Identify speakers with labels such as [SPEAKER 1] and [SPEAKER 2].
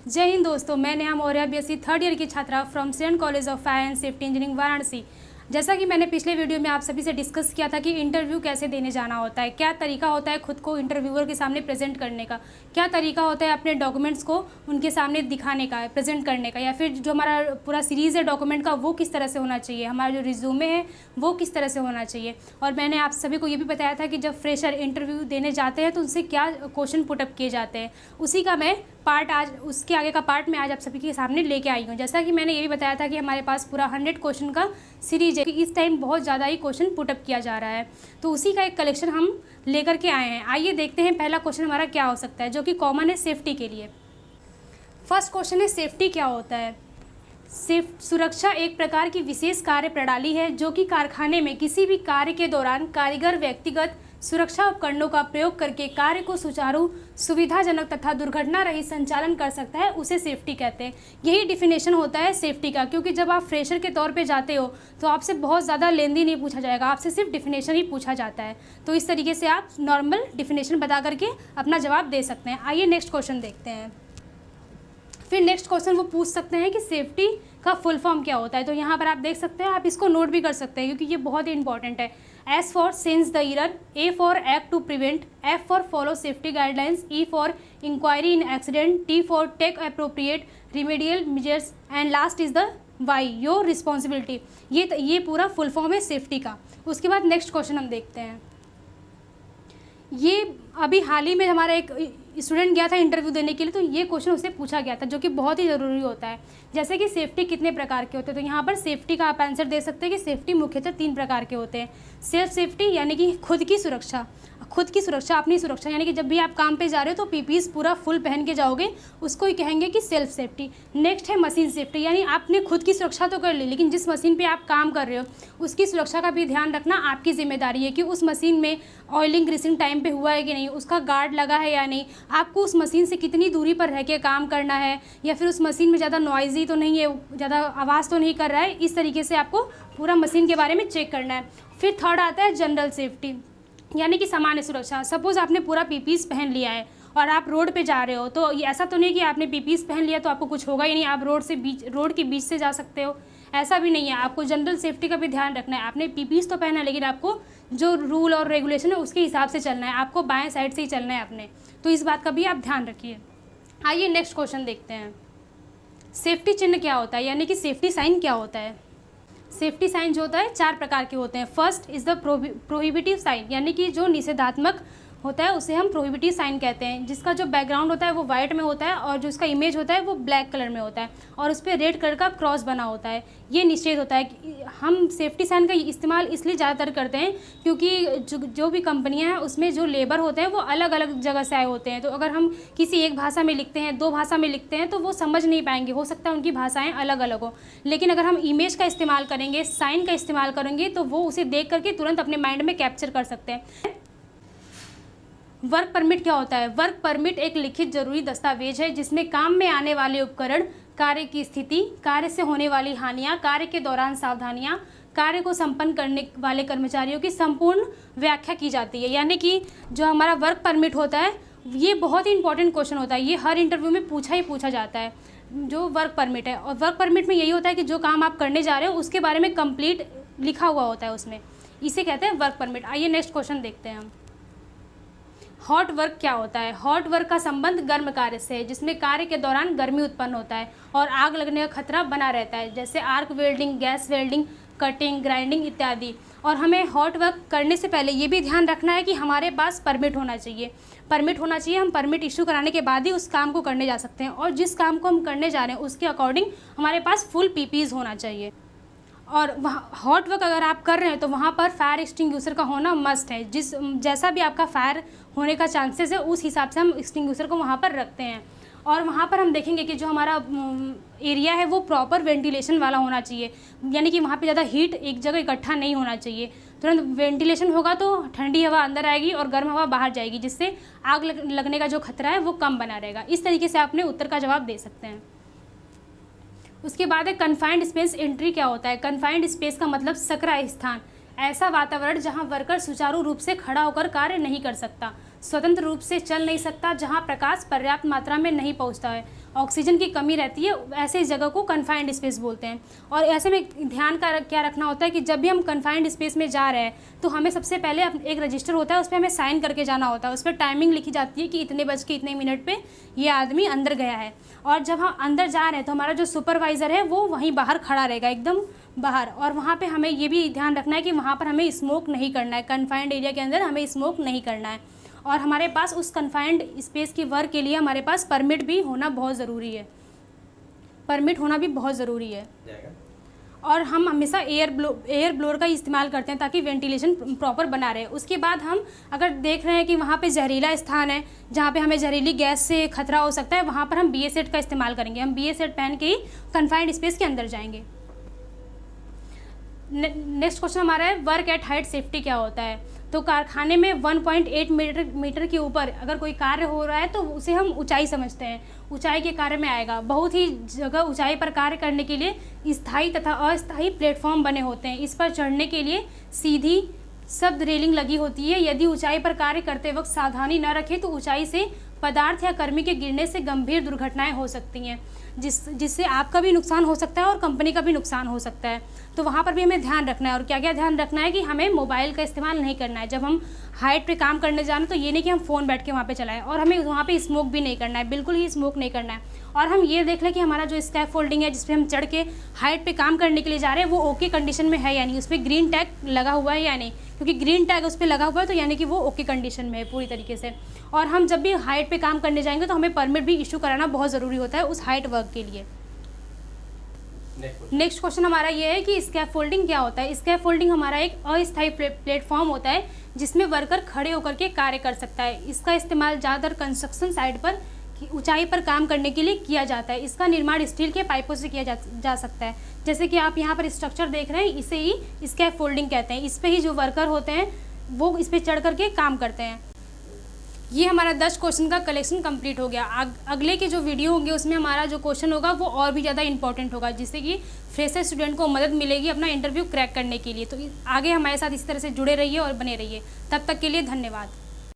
[SPEAKER 1] जय हिंद दोस्तों, मैं Neha Maurya BSc third year की छात्रा from saint college of fire and safety engineering Varanasi. जैसा कि मैंने पिछले वीडियो में आप सभी से डिस्कस किया था कि इंटरव्यू कैसे देने जाना होता है, क्या तरीका होता है खुद को इंटरव्यूअर के सामने प्रेजेंट करने का, क्या तरीका होता है अपने डॉक्यूमेंट्स को उनके सामने दिखाने का, प्रेजेंट करने का, या फिर जो हमारा पूरा सीरीज़ है डॉक्यूमेंट का वो किस तरह से होना चाहिए, हमारा जो रिज्यूमे है वो किस तरह से होना चाहिए। और मैंने आप सभी को ये भी बताया था कि जब फ्रेशर इंटरव्यू देने जाते हैं तो उनसे क्या क्वेश्चन पुटअप किए जाते हैं, उसी का मैं पार्ट आज उसके आगे का पार्ट मैं आज आप सभी के सामने लेके आई हूँ। जैसा कि मैंने ये भी बताया था कि हमारे पास पूरा 100 क्वेश्चन का सीरीज है कि इस टाइम बहुत ज़्यादा ही क्वेश्चन पुटअप किया जा रहा है, तो उसी का एक कलेक्शन हम लेकर के आए हैं। आइए देखते हैं पहला क्वेश्चन हमारा क्या हो सकता है, जो कि कॉमन है सेफ्टी के लिए। फर्स्ट क्वेश्चन है सेफ्टी क्या होता है। सुरक्षा एक प्रकार की विशेष कार्य प्रणाली है जो कि कारखाने में किसी भी कार्य के दौरान कारीगर व्यक्तिगत सुरक्षा उपकरणों का प्रयोग करके कार्य को सुचारू, सुविधाजनक तथा दुर्घटना रहित संचालन कर सकता है, उसे सेफ्टी कहते हैं। यही डिफिनेशन होता है सेफ्टी का, क्योंकि जब आप फ्रेशर के तौर पे जाते हो तो आपसे बहुत ज़्यादा लेंदी नहीं पूछा जाएगा, आपसे सिर्फ डिफिनेशन ही पूछा जाता है। तो इस तरीके से आप नॉर्मल डिफिनेशन बता करके अपना जवाब दे सकते हैं। आइए नेक्स्ट क्वेश्चन देखते हैं। फिर नेक्स्ट क्वेश्चन वो पूछ सकते हैं कि सेफ्टी का फुल फॉर्म क्या होता है। तो यहाँ पर आप देख सकते हैं, आप इसको नोट भी कर सकते हैं क्योंकि ये बहुत ही इंपॉर्टेंट है। S for sense the error, A for act to prevent, F for follow safety guidelines, E for inquiry in accident, T for take appropriate remedial measures and last is the Y your responsibility. ये पूरा full form है safety का। उसके बाद next question हम देखते हैं। ये अभी हाल ही में हमारा एक स्टूडेंट गया था इंटरव्यू देने के लिए, तो ये क्वेश्चन उससे पूछा गया था जो कि बहुत ही ज़रूरी होता है। जैसे कि सेफ्टी कितने प्रकार के होते हैं, तो यहाँ पर सेफ्टी का आप आंसर दे सकते हैं कि सेफ्टी मुख्यतः 3 प्रकार के होते हैं। सेल्फ सेफ्टी यानी कि खुद की सुरक्षा, अपनी सुरक्षा, यानी कि जब भी आप काम पे जा रहे हो तो पीपीई पूरा फुल पहन के जाओगे, उसको ही कहेंगे कि सेल्फ सेफ्टी। नेक्स्ट है मशीन सेफ्टी, यानी आपने खुद की सुरक्षा तो कर ली, लेकिन जिस मशीन पे आप काम कर रहे हो उसकी सुरक्षा का भी ध्यान रखना आपकी जिम्मेदारी है कि उस मशीन में ऑयलिंग ग्रीसिंग टाइम पे हुआ है कि नहीं, उसका गार्ड लगा है या नहीं, आपको उस मशीन से कितनी दूरी पर रह के काम करना है, या फिर उस मशीन में ज़्यादा नॉइजी तो नहीं है, ज़्यादा आवाज़ तो नहीं कर रहा है। इस तरीके से आपको पूरा मशीन के बारे में चेक करना है। फिर थर्ड आता है जनरल सेफ्टी, यानी कि सामान्य सुरक्षा। सपोज़ आपने पूरा पीपीई पहन लिया है और आप रोड पे जा रहे हो, तो ये ऐसा तो नहीं कि आपने पीपीई पहन लिया तो आपको कुछ होगा ही नहीं, आप रोड के बीच से जा सकते हो, ऐसा भी नहीं है। आपको जनरल सेफ्टी का भी ध्यान रखना है। आपने पीपीई तो पहना है, लेकिन आपको जो रूल और रेगुलेशन है उसके हिसाब से चलना है, आपको बाएं साइड से ही चलना है अपने, तो इस बात का भी आप ध्यान रखिए। आइए नेक्स्ट क्वेश्चन देखते हैं। सेफ्टी चिन्ह क्या होता है, यानी कि सेफ्टी साइन क्या होता है। सेफ्टी साइन जो होता है 4 प्रकार के होते हैं। First is the prohibitive sign, यानी कि जो निषेधात्मक होता है उसे हम प्रोहिबिटिव साइन कहते हैं, जिसका जो बैकग्राउंड होता है वो वाइट में होता है और जो उसका इमेज होता है वो ब्लैक कलर में होता है और उस पर रेड कलर का क्रॉस बना होता है। ये निषेध होता है कि हम सेफ्टी साइन का इस्तेमाल इसलिए ज़्यादातर करते हैं क्योंकि जो भी कंपनियां हैं उसमें जो लेबर होते हैं वो अलग अलग जगह से आए होते हैं, तो अगर हम किसी एक भाषा में लिखते हैं, 2 भाषा में लिखते हैं तो वो समझ नहीं पाएंगे, हो सकता है उनकी भाषाएं अलग अलग हो। लेकिन अगर हम इमेज का इस्तेमाल करेंगे, साइन का इस्तेमाल करेंगे, तो वो उसे देख करके तुरंत अपने माइंड में कैप्चर कर सकते हैं। वर्क परमिट क्या होता है। वर्क परमिट एक लिखित जरूरी दस्तावेज है जिसमें काम में आने वाले उपकरण, कार्य की स्थिति, कार्य से होने वाली हानियां, कार्य के दौरान सावधानियां, कार्य को संपन्न करने वाले कर्मचारियों की संपूर्ण व्याख्या की जाती है। यानी कि जो हमारा वर्क परमिट होता है ये बहुत ही इंपॉर्टेंट क्वेश्चन होता है, ये हर इंटरव्यू में पूछा जाता है। जो वर्क परमिट है, और वर्क परमिट में यही होता है कि जो काम आप करने जा रहे हो उसके बारे में कंप्लीट लिखा हुआ होता है उसमें, इसे कहते हैं वर्क परमिट। आइए नेक्स्ट क्वेश्चन देखते हैं हम। हॉट वर्क क्या होता है। हॉट वर्क का संबंध गर्म कार्य से है जिसमें कार्य के दौरान गर्मी उत्पन्न होता है और आग लगने का खतरा बना रहता है, जैसे arc welding, gas welding, cutting, grinding इत्यादि। और हमें हॉट वर्क करने से पहले ये भी ध्यान रखना है कि हमारे पास परमिट होना चाहिए। हम परमिट इशू कराने के बाद ही उस काम को करने जा सकते हैं, और जिस काम को हम करने जा रहे हैं उसके अकॉर्डिंग हमारे पास फुल पीपीईज होना चाहिए। और वहाँ हॉट वर्क अगर आप कर रहे हैं तो वहाँ पर फायर एक्सटिंग्विशर का होना मस्ट है। जैसा भी आपका फायर होने का चांसेस है उस हिसाब से हम एक्सटिंग्विशर को वहाँ पर रखते हैं। और वहाँ पर हम देखेंगे कि जो हमारा एरिया है वो प्रॉपर वेंटिलेशन वाला होना चाहिए, यानी कि वहाँ पे ज़्यादा हीट एक जगह इकट्ठा नहीं होना चाहिए। तुरंत वेंटिलेशन होगा तो ठंडी हवा अंदर आएगी और गर्म हवा बाहर जाएगी, जिससे आग लगने का जो खतरा है वो कम बना रहेगा। इस तरीके से आप अपने उत्तर का जवाब दे सकते हैं। उसके बाद है कन्फाइंड स्पेस एंट्री क्या होता है। कन्फाइंड स्पेस का मतलब सकरा स्थान, ऐसा वातावरण जहां वर्कर सुचारू रूप से खड़ा होकर कार्य नहीं कर सकता। स्वतंत्र रूप से चल नहीं सकता, जहाँ प्रकाश पर्याप्त मात्रा में नहीं पहुँचता है, ऑक्सीजन की कमी रहती है, ऐसे जगह को कन्फाइंड स्पेस बोलते हैं। और ऐसे में ध्यान का क्या रखना होता है कि जब भी हम कन्फाइंड स्पेस में जा रहे हैं तो हमें सबसे पहले एक रजिस्टर होता है, उस पर हमें साइन करके जाना होता है। उस पर टाइमिंग लिखी जाती है कि इतने बज के इतने मिनट पे ये आदमी अंदर गया है। और जब हम अंदर जा रहे हैं तो हमारा जो सुपरवाइज़र है वो वहीं बाहर खड़ा रहेगा, एकदम बाहर। और वहाँ पे हमें ये भी ध्यान रखना है कि वहाँ पर हमें स्मोक नहीं करना है, कन्फाइंड एरिया के अंदर हमें स्मोक नहीं करना है। और हमारे पास उस कन्फाइंड स्पेस की वर्क के लिए हमारे पास परमिट भी होना बहुत ज़रूरी है, परमिट होना भी बहुत ज़रूरी है। और हम हमेशा एयर ब्लोअर का इस्तेमाल करते हैं ताकि वेंटिलेशन प्रॉपर बना रहे। उसके बाद हम अगर देख रहे हैं कि वहाँ पे जहरीला स्थान है जहाँ पे हमें जहरीली गैस से खतरा हो सकता है, वहाँ पर हम BA सेट का इस्तेमाल करेंगे। हम BA सेट पहन के ही कन्फाइंड स्पेस के अंदर जाएंगे। नेक्स्ट क्वेश्चन हमारा है वर्क एट हाइट सेफ्टी क्या होता है। तो कारखाने में 1.8 मीटर के ऊपर अगर कोई कार्य हो रहा है तो उसे हम ऊंचाई समझते हैं, ऊंचाई के कार्य में आएगा। बहुत ही जगह ऊंचाई पर कार्य करने के लिए स्थायी तथा अस्थायी प्लेटफॉर्म बने होते हैं। इस पर चढ़ने के लिए सीधी शब्द रेलिंग लगी होती है। यदि ऊंचाई पर कार्य करते वक्त सावधानी न रखें तो ऊंचाई से पदार्थ या कर्मी के गिरने से गंभीर दुर्घटनाएं हो सकती हैं, जिससे आपका भी नुकसान हो सकता है और कंपनी का भी नुकसान हो सकता है। तो वहाँ पर भी हमें ध्यान रखना है। और क्या क्या ध्यान रखना है कि हमें मोबाइल का इस्तेमाल नहीं करना है। जब हम हाइट पे काम करने जाना तो ये नहीं कि हम फ़ोन बैठ के वहाँ पे चलाएं। और हमें वहाँ पे स्मोक भी नहीं करना है, बिल्कुल ही स्मोक नहीं करना है। और हम ये देख लें कि हमारा जो स्कैफोल्डिंग है जिस पे हम चढ़ के हाइट पे काम करने के लिए जा रहे हैं वो ओके कंडीशन में है या नहीं, उस पर ग्रीन टैग लगा हुआ है या नहीं, क्योंकि ग्रीन टैग उस पर लगा हुआ है तो यानी कि वो ओके कंडीशन में है पूरी तरीके से। और हम जब भी हाइट पे काम करने जाएंगे तो हमें परमिट भी इशू कराना बहुत ज़रूरी होता है उस हाइट वर्क के लिए। नेक्स्ट क्वेश्चन हमारा ये है कि स्कैफोल्डिंग क्या होता है। स्कैफोल्डिंग हमारा एक अस्थायी प्लेटफॉर्म होता है जिसमें वर्कर खड़े होकर के कार्य कर सकता है। इसका इस्तेमाल ज़्यादातर कंस्ट्रक्शन साइट पर ऊंचाई पर काम करने के लिए किया जाता है। इसका निर्माण स्टील के पाइपों से किया जा सकता है। जैसे कि आप यहाँ पर स्ट्रक्चर देख रहे हैं, इसे ही स्कैफोल्डिंग कहते हैं। इस पर ही जो वर्कर होते हैं वो इस पर चढ़ करके काम करते हैं। ये हमारा 10 क्वेश्चन का कलेक्शन कंप्लीट हो गया। अगले के जो वीडियो होंगे उसमें हमारा जो क्वेश्चन होगा वो और भी ज़्यादा इंपॉर्टेंट होगा, जिससे कि फ्रेशर स्टूडेंट को मदद मिलेगी अपना इंटरव्यू क्रैक करने के लिए। तो आगे हमारे साथ इस तरह से जुड़े रहिए और बने रहिए। तब तक के लिए धन्यवाद।